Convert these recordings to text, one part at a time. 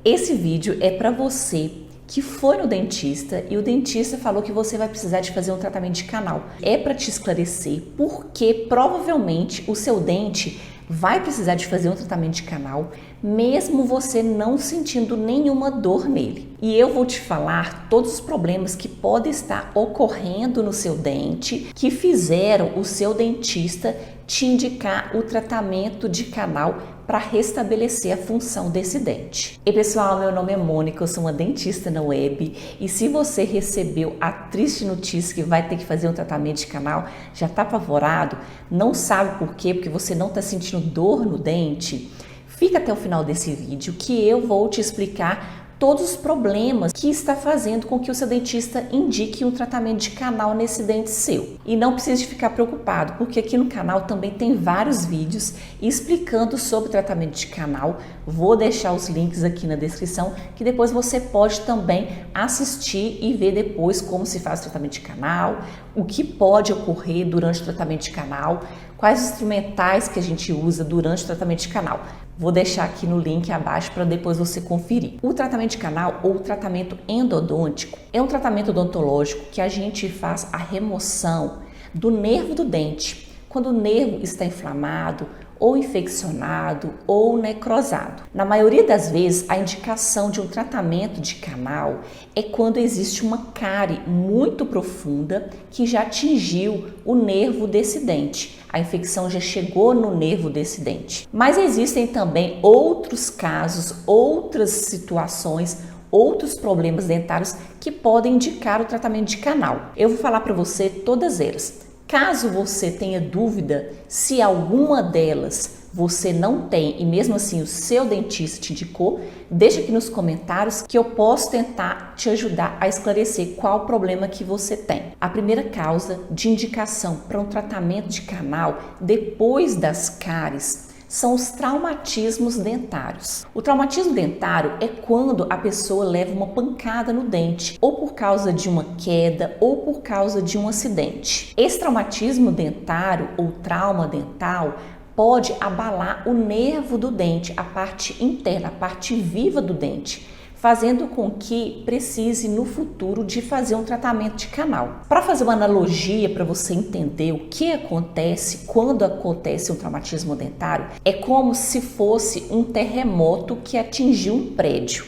Esse vídeo é para você que foi no dentista e o dentista falou que você vai precisar de fazer um tratamento de canal. É para te esclarecer porque provavelmente o seu dente vai precisar de fazer um tratamento de canal, mesmo você não sentindo nenhuma dor nele. E eu vou te falar todos os problemas que podem estar ocorrendo no seu dente que fizeram o seu dentista te indicar o tratamento de canal para restabelecer a função desse dente. E pessoal, meu nome é Mônica, eu sou uma dentista na web e se você recebeu a triste notícia que vai ter que fazer um tratamento de canal, já está apavorado, não sabe por quê, porque você não está sentindo dor no dente, fica até o final desse vídeo que eu vou te explicar todos os problemas que está fazendo com que o seu dentista indique um tratamento de canal nesse dente seu. E não precisa de ficar preocupado, porque aqui no canal também tem vários vídeos explicando sobre tratamento de canal. Vou deixar os links aqui na descrição, que depois você pode também assistir e ver depois como se faz o tratamento de canal, o que pode ocorrer durante o tratamento de canal, quais instrumentais que a gente usa durante o tratamento de canal. Vou deixar aqui no link abaixo para depois você conferir. O tratamento de canal ou tratamento endodôntico é um tratamento odontológico que a gente faz a remoção do nervo do dente, quando o nervo está inflamado ou infeccionado ou necrosado. Na maioria das vezes, a indicação de um tratamento de canal é quando existe uma cárie muito profunda que já atingiu o nervo desse dente. A infecção já chegou no nervo desse dente. Mas existem também outros casos, outras situações, outros problemas dentários que podem indicar o tratamento de canal. Eu vou falar para você todas elas. Caso você tenha dúvida se alguma delas você não tem e mesmo assim o seu dentista te indicou, deixa aqui nos comentários que eu posso tentar te ajudar a esclarecer qual o problema que você tem. A primeira causa de indicação para um tratamento de canal depois das cáries são os traumatismos dentários. O traumatismo dentário é quando a pessoa leva uma pancada no dente, ou por causa de uma queda, ou por causa de um acidente. Esse traumatismo dentário ou trauma dental pode abalar o nervo do dente, a parte interna, a parte viva do dente, fazendo com que precise no futuro de fazer um tratamento de canal. Para fazer uma analogia para você entender o que acontece quando acontece um traumatismo dentário, é como se fosse um terremoto que atingiu um prédio.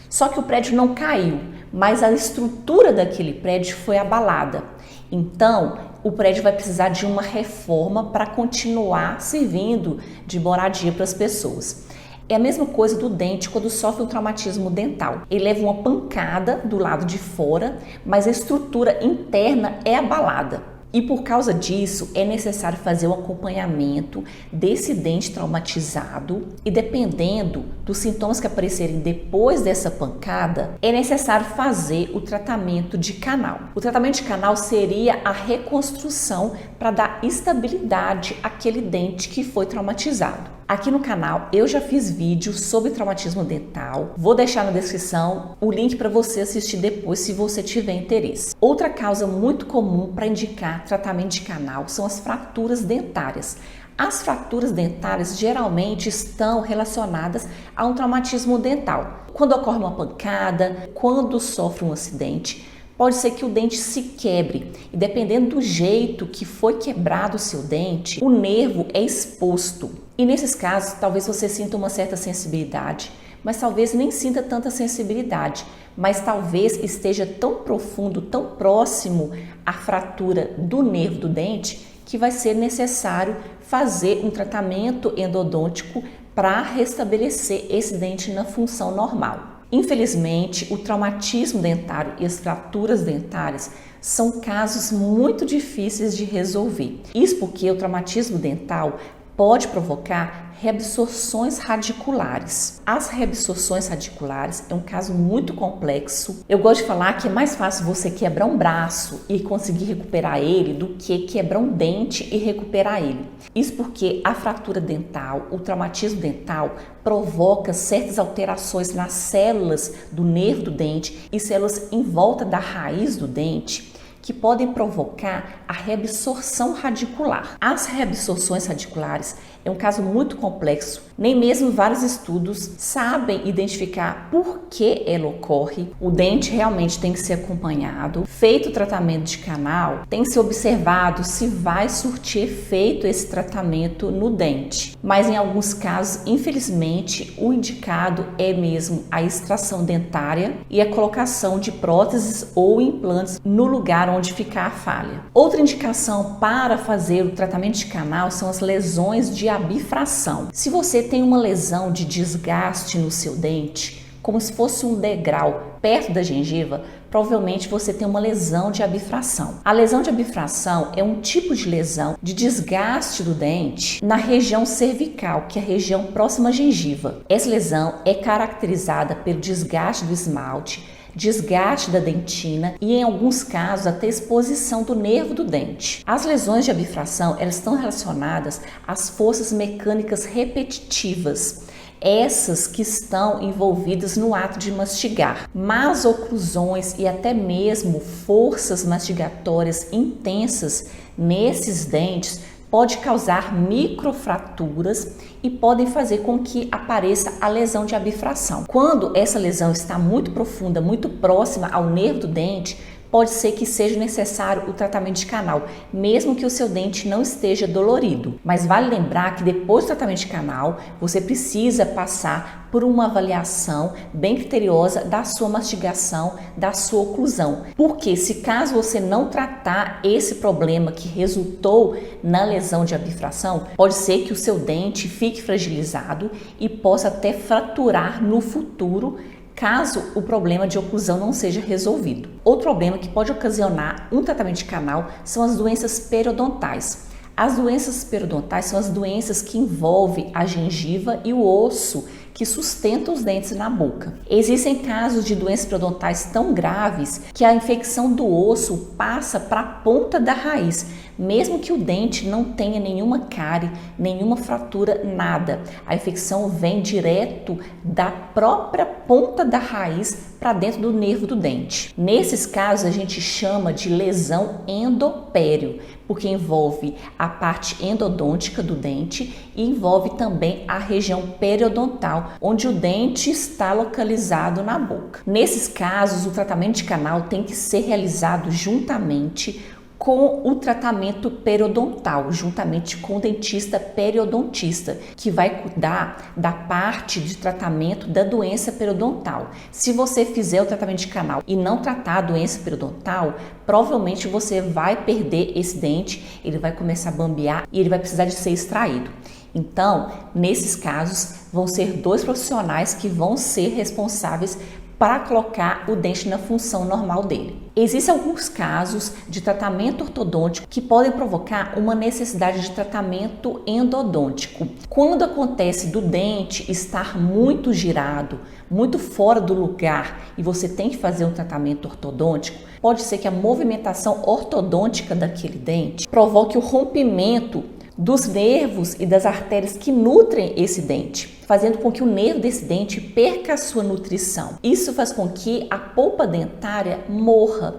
Só que o prédio não caiu, mas a estrutura daquele prédio foi abalada. Então, o prédio vai precisar de uma reforma para continuar servindo de moradia para as pessoas. É a mesma coisa do dente quando sofre um traumatismo dental. Ele leva uma pancada do lado de fora, mas a estrutura interna é abalada. E por causa disso, é necessário fazer o acompanhamento desse dente traumatizado e dependendo dos sintomas que aparecerem depois dessa pancada, é necessário fazer o tratamento de canal. O tratamento de canal seria a reconstrução para dar estabilidade àquele dente que foi traumatizado. Aqui no canal eu já fiz vídeos sobre traumatismo dental, vou deixar na descrição o link para você assistir depois se você tiver interesse. Outra causa muito comum para indicar tratamento de canal são as fraturas dentárias. As fraturas dentárias geralmente estão relacionadas a um traumatismo dental. Quando ocorre uma pancada, quando sofre um acidente, pode ser que o dente se quebre e dependendo do jeito que foi quebrado o seu dente, o nervo é exposto. E nesses casos, talvez você sinta uma certa sensibilidade, mas talvez nem sinta tanta sensibilidade, mas talvez esteja tão profundo, tão próximo à fratura do nervo do dente, que vai ser necessário fazer um tratamento endodôntico para restabelecer esse dente na função normal. Infelizmente, o traumatismo dentário e as fraturas dentárias são casos muito difíceis de resolver. Isso porque o traumatismo dental pode provocar reabsorções radiculares. As reabsorções radiculares é um caso muito complexo. Eu gosto de falar que é mais fácil você quebrar um braço e conseguir recuperar ele do que quebrar um dente e recuperar ele. Isso porque a fratura dental, o traumatismo dental, provoca certas alterações nas células do nervo do dente e células em volta da raiz do dente, que podem provocar a reabsorção radicular. As reabsorções radiculares é um caso muito complexo Nem mesmo vários estudos sabem identificar por que ela ocorre. O dente realmente tem que ser acompanhado. Feito o tratamento de canal, tem que ser observado se vai surtir efeito esse tratamento no dente. Mas em alguns casos, infelizmente, o indicado é mesmo a extração dentária e a colocação de próteses ou implantes no lugar onde ficar a falha. Outra indicação para fazer o tratamento de canal são as lesões de abifração. Se você tem uma lesão de desgaste no seu dente, como se fosse um degrau perto da gengiva, provavelmente você tem uma lesão de abifração. A lesão de abifração é um tipo de lesão de desgaste do dente na região cervical, que é a região próxima à gengiva. Essa lesão é caracterizada pelo desgaste do esmalte, desgaste da dentina e, em alguns casos, até exposição do nervo do dente. As lesões de abifração, elas estão relacionadas às forças mecânicas repetitivas, essas que estão envolvidas no ato de mastigar. Mas oclusões e até mesmo forças mastigatórias intensas nesses dentes pode causar microfraturas e podem fazer com que apareça a lesão de abifração. Quando essa lesão está muito profunda, muito próxima ao nervo do dente, pode ser que seja necessário o tratamento de canal, mesmo que o seu dente não esteja dolorido. Mas vale lembrar que depois do tratamento de canal, você precisa passar por uma avaliação bem criteriosa da sua mastigação, da sua oclusão. Porque se caso você não tratar esse problema que resultou na lesão de abifração, pode ser que o seu dente fique fragilizado e possa até fraturar no futuro, caso o problema de oclusão não seja resolvido. Outro problema que pode ocasionar um tratamento de canal são as doenças periodontais. As doenças periodontais são as doenças que envolvem a gengiva e o osso que sustenta os dentes na boca. Existem casos de doenças periodontais tão graves que a infecção do osso passa para a ponta da raiz, mesmo que o dente não tenha nenhuma cárie, nenhuma fratura, nada. A infecção vem direto da própria ponta da raiz para dentro do nervo do dente. Nesses casos a gente chama de lesão endopério, porque envolve a parte endodôntica do dente e envolve também a região periodontal, onde o dente está localizado na boca. Nesses casos, o tratamento de canal tem que ser realizado juntamente com o tratamento periodontal, juntamente com o dentista periodontista, que vai cuidar da parte de tratamento da doença periodontal. Se você fizer o tratamento de canal e não tratar a doença periodontal, provavelmente você vai perder esse dente, ele vai começar a bambear e ele vai precisar de ser extraído. Então, nesses casos, vão ser 2 profissionais que vão ser responsáveis para colocar o dente na função normal dele. Existem alguns casos de tratamento ortodôntico que podem provocar uma necessidade de tratamento endodôntico. Quando acontece do dente estar muito girado, muito fora do lugar e você tem que fazer um tratamento ortodôntico, pode ser que a movimentação ortodôntica daquele dente provoque o rompimento dos nervos e das artérias que nutrem esse dente, fazendo com que o nervo desse dente perca a sua nutrição. Isso faz com que a polpa dentária morra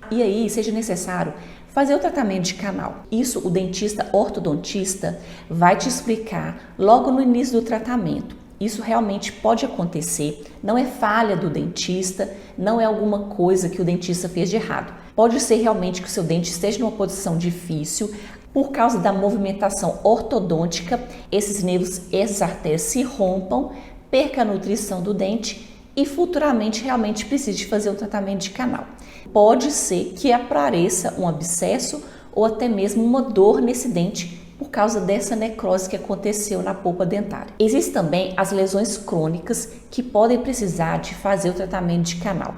e aí seja necessário fazer o tratamento de canal. Isso o dentista ortodontista vai te explicar logo no início do tratamento. Isso realmente pode acontecer, não é falha do dentista, não é alguma coisa que o dentista fez de errado. Pode ser realmente que o seu dente esteja numa posição difícil, por causa da movimentação ortodôntica, esses nervos, essas artérias se rompam, perca a nutrição do dente e futuramente realmente precise fazer o tratamento de canal. Pode ser que apareça um abscesso ou até mesmo uma dor nesse dente por causa dessa necrose que aconteceu na polpa dentária. Existem também as lesões crônicas que podem precisar de fazer o tratamento de canal.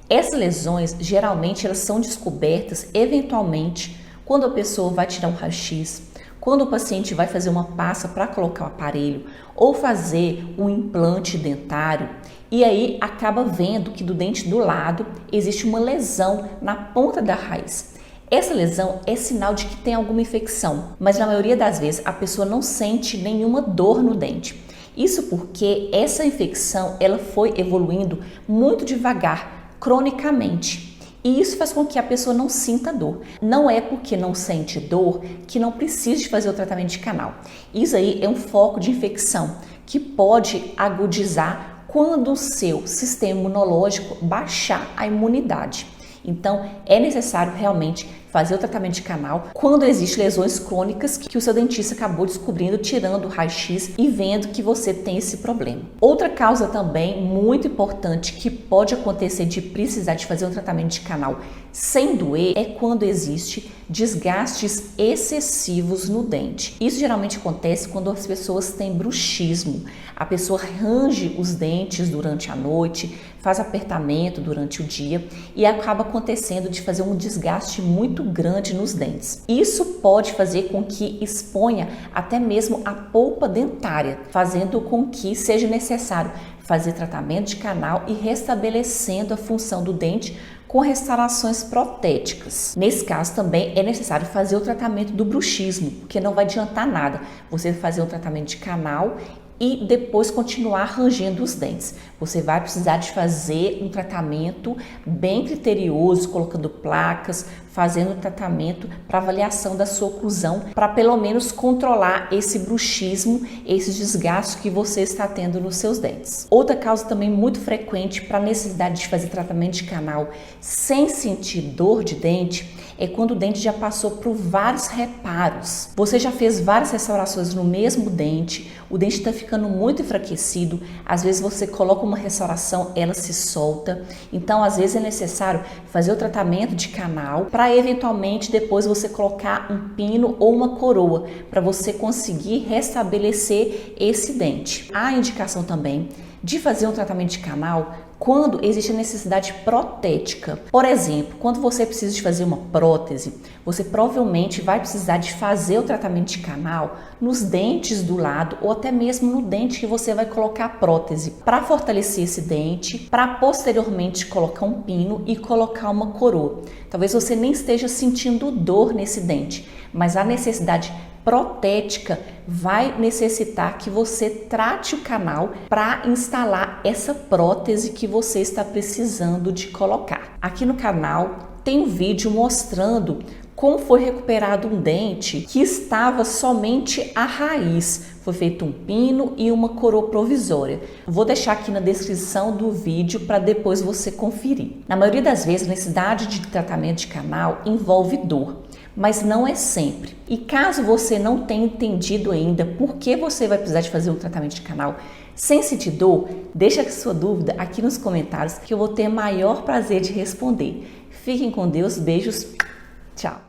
Essas lesões, geralmente, elas são descobertas eventualmente quando a pessoa vai tirar um raio-x, quando o paciente vai fazer uma passa para colocar o aparelho ou fazer um implante dentário, e aí acaba vendo que do dente do lado existe uma lesão na ponta da raiz. Essa lesão é sinal de que tem alguma infecção, mas na maioria das vezes a pessoa não sente nenhuma dor no dente. Isso porque essa infecção ela foi evoluindo muito devagar, cronicamente. E isso faz com que a pessoa não sinta dor. Não é porque não sente dor que não precisa de fazer o tratamento de canal. Isso aí é um foco de infecção que pode agudizar quando o seu sistema imunológico baixar a imunidade. Então, é necessário realmente fazer o tratamento de canal quando existem lesões crônicas que o seu dentista acabou descobrindo, tirando o raio-x e vendo que você tem esse problema. Outra causa também muito importante que pode acontecer de precisar de fazer um tratamento de canal sem doer é quando existe desgastes excessivos no dente. Isso geralmente acontece quando as pessoas têm bruxismo. A pessoa range os dentes durante a noite, faz apertamento durante o dia e acaba acontecendo de fazer um desgaste muito grande nos dentes. Isso pode fazer com que exponha até mesmo a polpa dentária, fazendo com que seja necessário fazer tratamento de canal e restabelecendo a função do dente com restaurações protéticas. Nesse caso também é necessário fazer o tratamento do bruxismo, porque não vai adiantar nada você fazer um tratamento de canal e depois continuar rangendo os dentes. Você vai precisar de fazer um tratamento bem criterioso, colocando placas, fazendo um tratamento para avaliação da sua oclusão, para pelo menos controlar esse bruxismo, esses desgastes que você está tendo nos seus dentes. Outra causa também muito frequente para a necessidade de fazer tratamento de canal sem sentir dor de dente é quando o dente já passou por vários reparos. Você já fez várias restaurações no mesmo dente, o dente está ficando muito enfraquecido, às vezes você coloca uma restauração, ela se solta, então às vezes é necessário fazer o tratamento de canal para eventualmente depois você colocar um pino ou uma coroa para você conseguir restabelecer esse dente. Há indicação também de fazer um tratamento de canal quando existe a necessidade protética. Por exemplo, quando você precisa de fazer uma prótese, você provavelmente vai precisar de fazer o tratamento de canal nos dentes do lado ou até mesmo no dente que você vai colocar a prótese, para fortalecer esse dente, para posteriormente colocar um pino e colocar uma coroa. Talvez você nem esteja sentindo dor nesse dente, mas a necessidade protética vai necessitar que você trate o canal para instalar essa prótese que você está precisando de colocar. Aqui no canal tem um vídeo mostrando como foi recuperado um dente que estava somente a raiz. Foi feito um pino e uma coroa provisória. Vou deixar aqui na descrição do vídeo para depois você conferir. Na maioria das vezes, a necessidade de tratamento de canal envolve dor, mas não é sempre. E caso você não tenha entendido ainda por que você vai precisar de fazer um tratamento de canal sem sentir dor, deixa a sua dúvida aqui nos comentários que eu vou ter maior prazer de responder. Fiquem com Deus, beijos, tchau!